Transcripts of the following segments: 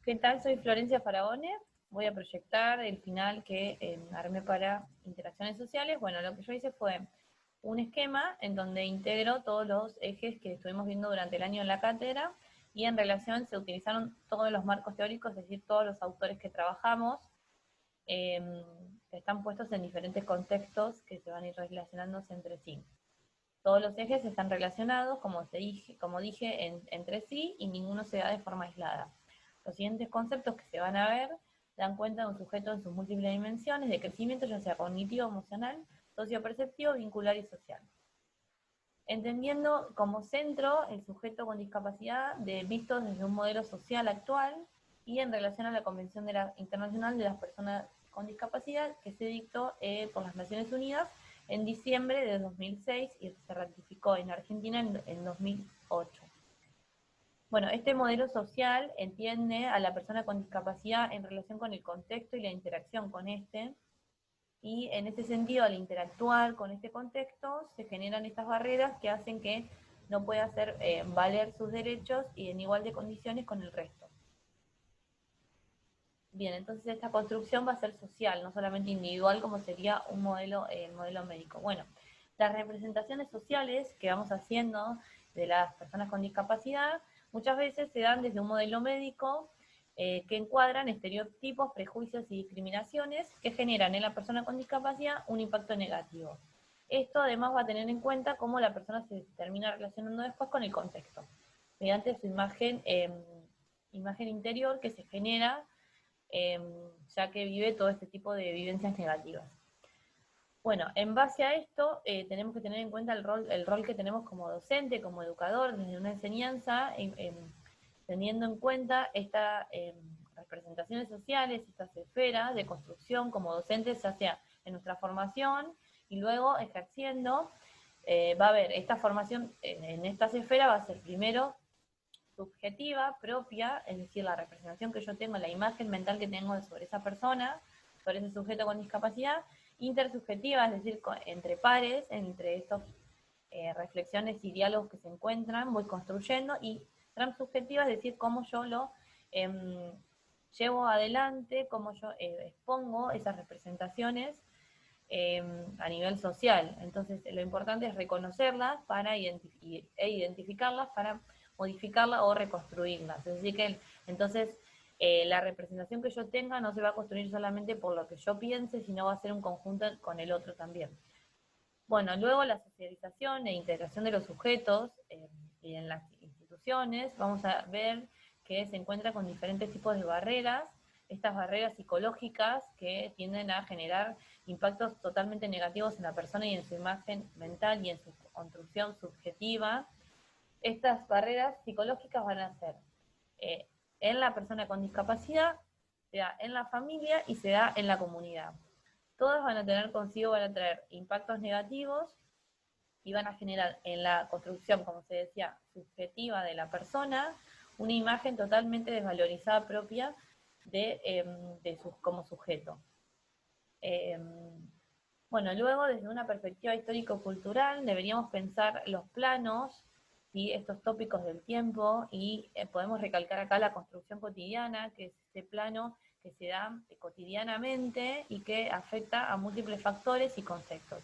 ¿Qué tal? Soy Florencia Faraone. Voy a proyectar el final que armé para interacciones sociales. Bueno, lo que yo hice fue un esquema en donde integro todos los ejes que estuvimos viendo durante el año en la cátedra y en relación se utilizaron todos los marcos teóricos, es decir, todos los autores que trabajamos, que están puestos en diferentes contextos que se van a ir relacionándose entre sí. Todos los ejes están relacionados, como dije, entre sí y ninguno se da de forma aislada. Los siguientes conceptos que se van a ver dan cuenta de un sujeto en sus múltiples dimensiones de crecimiento, ya sea cognitivo, emocional, socioperceptivo, vincular y social. Entendiendo como centro el sujeto con discapacidad visto desde un modelo social actual y en relación a la Convención Internacional de las Personas con Discapacidad que se dictó por las Naciones Unidas en diciembre de 2006 y se ratificó en Argentina en 2008. Bueno, este modelo social entiende a la persona con discapacidad en relación con el contexto y la interacción con este, y en ese sentido, al interactuar con este contexto, se generan estas barreras que hacen que no pueda hacer valer sus derechos y en igual de condiciones con el resto. Bien, entonces esta construcción va a ser social, no solamente individual como sería un modelo, el modelo médico. Bueno, las representaciones sociales que vamos haciendo de las personas con discapacidad muchas veces se dan desde un modelo médico que encuadran estereotipos, prejuicios y discriminaciones que generan en la persona con discapacidad un impacto negativo. Esto además va a tener en cuenta cómo la persona se termina relacionando después con el contexto, mediante su imagen interior que se genera ya que vive todo este tipo de vivencias negativas. Bueno, en base a esto tenemos que tener en cuenta el rol que tenemos como docente, como educador, desde una enseñanza, teniendo en cuenta estas representaciones sociales, estas esferas de construcción como docentes, ya sea en nuestra formación y luego ejerciendo, va a haber esta formación en estas esferas, va a ser primero subjetiva, propia, es decir, la representación que yo tengo, la imagen mental que tengo sobre esa persona, sobre ese sujeto con discapacidad, intersubjetiva, es decir, entre pares, entre estas reflexiones y diálogos que se encuentran, voy construyendo, y transsubjetiva, es decir, cómo yo lo llevo adelante, cómo yo expongo esas representaciones a nivel social. Entonces, lo importante es reconocerlas para identificarlas para modificarlas o reconstruirlas. Es decir, que entonces la representación que yo tenga no se va a construir solamente por lo que yo piense, sino va a ser un conjunto con el otro también. Bueno, luego la socialización e integración de los sujetos y en las instituciones, vamos a ver que se encuentra con diferentes tipos de barreras, estas barreras psicológicas que tienden a generar impactos totalmente negativos en la persona y en su imagen mental y en su construcción subjetiva. Estas barreras psicológicas van a ser en la persona con discapacidad, se da en la familia y se da en la comunidad. Todas van a tener consigo, van a traer impactos negativos y van a generar en la construcción, como se decía, subjetiva de la persona, una imagen totalmente desvalorizada propia como sujeto. Bueno, luego desde una perspectiva histórico-cultural deberíamos pensar los planos, ¿sí? Estos tópicos del tiempo, y podemos recalcar acá la construcción cotidiana, que es este plano que se da cotidianamente y que afecta a múltiples factores y conceptos.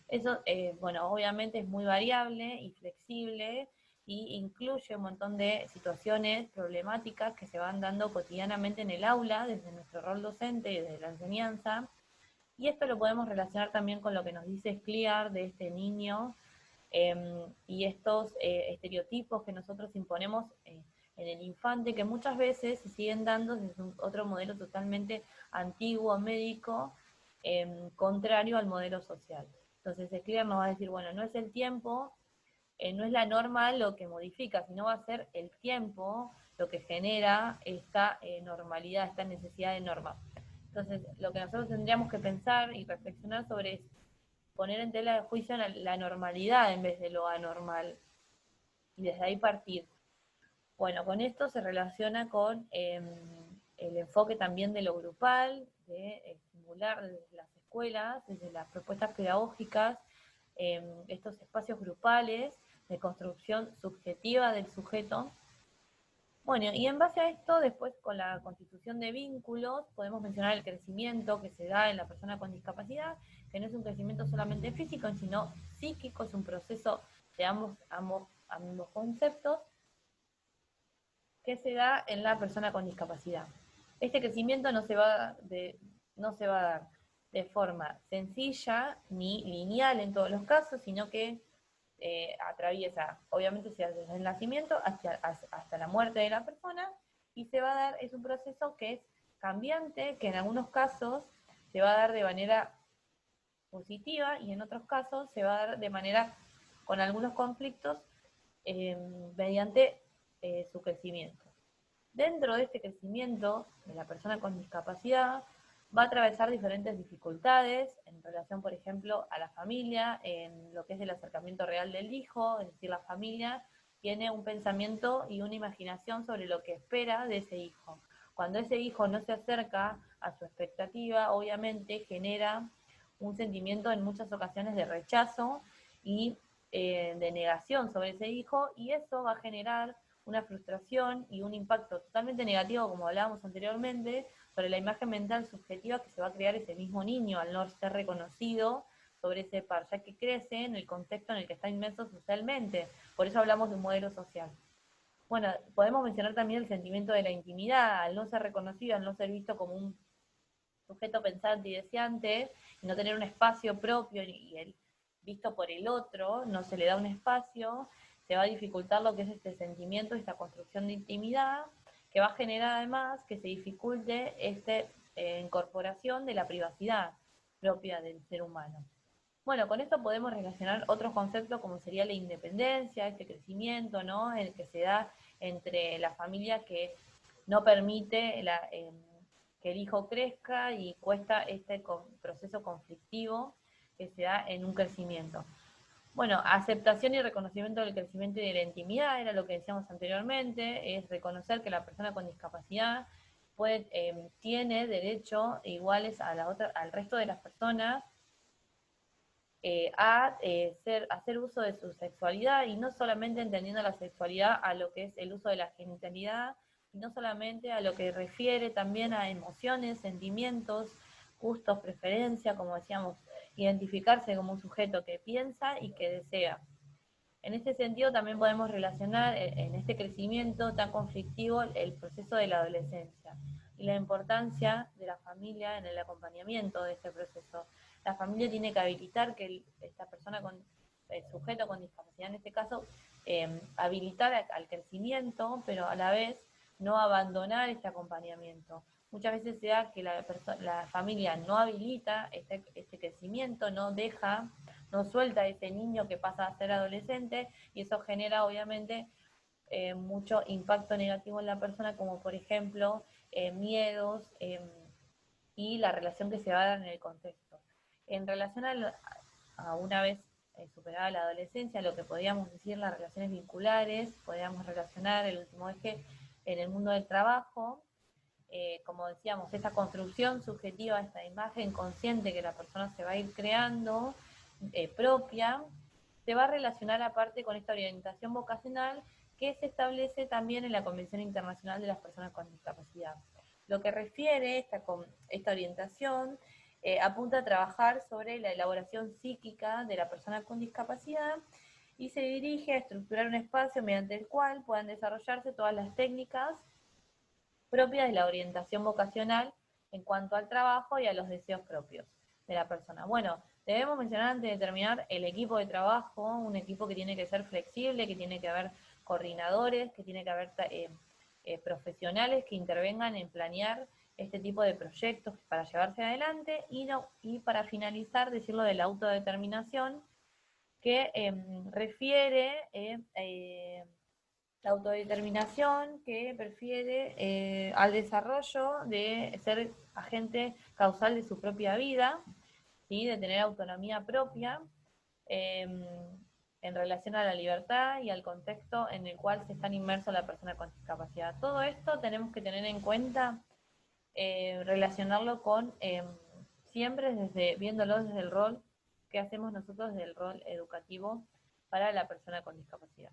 Eso, bueno, obviamente es muy variable y flexible y incluye un montón de situaciones problemáticas que se van dando cotidianamente en el aula, desde nuestro rol docente y desde la enseñanza. Y esto lo podemos relacionar también con lo que nos dice Scliar de este niño y estos estereotipos que nosotros imponemos en el infante, que muchas veces se siguen dando desde otro modelo totalmente antiguo, médico, contrario al modelo social. Entonces Scliar nos va a decir, bueno, no es el tiempo, no es la norma lo que modifica, sino va a ser el tiempo lo que genera esta normalidad, esta necesidad de norma. Entonces, lo que nosotros tendríamos que pensar y reflexionar sobre es poner en tela de juicio la normalidad en vez de lo anormal, y desde ahí partir. Bueno, con esto se relaciona con el enfoque también de lo grupal, de estimular desde las escuelas, desde las propuestas pedagógicas, estos espacios grupales de construcción subjetiva del sujeto. Bueno, y en base a esto, después con la constitución de vínculos, podemos mencionar el crecimiento que se da en la persona con discapacidad, que no es un crecimiento solamente físico, sino psíquico, es un proceso de ambos conceptos que se da en la persona con discapacidad. Este crecimiento no se va a dar de forma sencilla ni lineal en todos los casos, sino que atraviesa, obviamente se hace desde el nacimiento hasta la muerte de la persona, y se va a dar, es un proceso que es cambiante, que en algunos casos se va a dar de manera positiva y en otros casos se va a dar de manera con algunos conflictos mediante su crecimiento. Dentro de este crecimiento de la persona con discapacidad va a atravesar diferentes dificultades en relación, por ejemplo, a la familia, en lo que es el acercamiento real del hijo, es decir, la familia tiene un pensamiento y una imaginación sobre lo que espera de ese hijo. Cuando ese hijo no se acerca a su expectativa, obviamente genera un sentimiento en muchas ocasiones de rechazo y de negación sobre ese hijo, y eso va a generar una frustración y un impacto totalmente negativo, como hablábamos anteriormente, sobre la imagen mental subjetiva que se va a crear ese mismo niño al no ser reconocido sobre ese par, ya que crece en el contexto en el que está inmerso socialmente. Por eso hablamos de un modelo social. Bueno, podemos mencionar también el sentimiento de la intimidad, al no ser reconocido, al no ser visto como un sujeto pensante y deseante, y no tener un espacio propio y el visto por el otro, no se le da un espacio, se va a dificultar lo que es este sentimiento, esta construcción de intimidad, que va a generar además que se dificulte esta incorporación de la privacidad propia del ser humano. Bueno, con esto podemos relacionar otros conceptos como sería la independencia, este crecimiento, ¿no? El que se da entre la familia que no permite que el hijo crezca y cuesta este proceso conflictivo que se da en un crecimiento. Bueno, aceptación y reconocimiento del crecimiento y de la intimidad, era lo que decíamos anteriormente, es reconocer que la persona con discapacidad tiene derechos iguales a al resto de las personas hacer uso de su sexualidad, y no solamente entendiendo la sexualidad a lo que es el uso de la genitalidad, sino solamente a lo que refiere también a emociones, sentimientos, gustos, preferencias, como decíamos, identificarse como un sujeto que piensa y que desea. En este sentido también podemos relacionar en este crecimiento tan conflictivo el proceso de la adolescencia y la importancia de la familia en el acompañamiento de este proceso. La familia tiene que habilitar que esta persona el sujeto con discapacidad en este caso, habilitar al crecimiento, pero a la vez no abandonar este acompañamiento. Muchas veces se da que la familia no habilita este crecimiento, no suelta a ese niño que pasa a ser adolescente, y eso genera obviamente mucho impacto negativo en la persona, como por ejemplo miedos y la relación que se va a dar en el contexto. En relación a una vez superada la adolescencia, lo que podríamos decir las relaciones vinculares, podríamos relacionar el último eje en el mundo del trabajo, como decíamos, esta construcción subjetiva, esta imagen consciente que la persona se va a ir creando, propia, se va a relacionar aparte con esta orientación vocacional que se establece también en la Convención Internacional de las Personas con Discapacidad. Lo que refiere esta orientación apunta a trabajar sobre la elaboración psíquica de la persona con discapacidad y se dirige a estructurar un espacio mediante el cual puedan desarrollarse todas las técnicas propias de la orientación vocacional en cuanto al trabajo y a los deseos propios de la persona. Bueno, debemos mencionar antes de terminar el equipo de trabajo, un equipo que tiene que ser flexible, que tiene que haber coordinadores, que tiene que haber profesionales que intervengan en planear este tipo de proyectos para llevarse adelante, y para finalizar, decirlo de la autodeterminación, que refiere la autodeterminación que prefiere al desarrollo de ser agente causal de su propia vida, ¿sí? De tener autonomía propia eh, en relación a la libertad y al contexto en el cual se están inmersos la persona con discapacidad. Todo esto tenemos que tener en cuenta, relacionarlo con, siempre viéndolo desde el rol que hacemos nosotros, del rol educativo para la persona con discapacidad.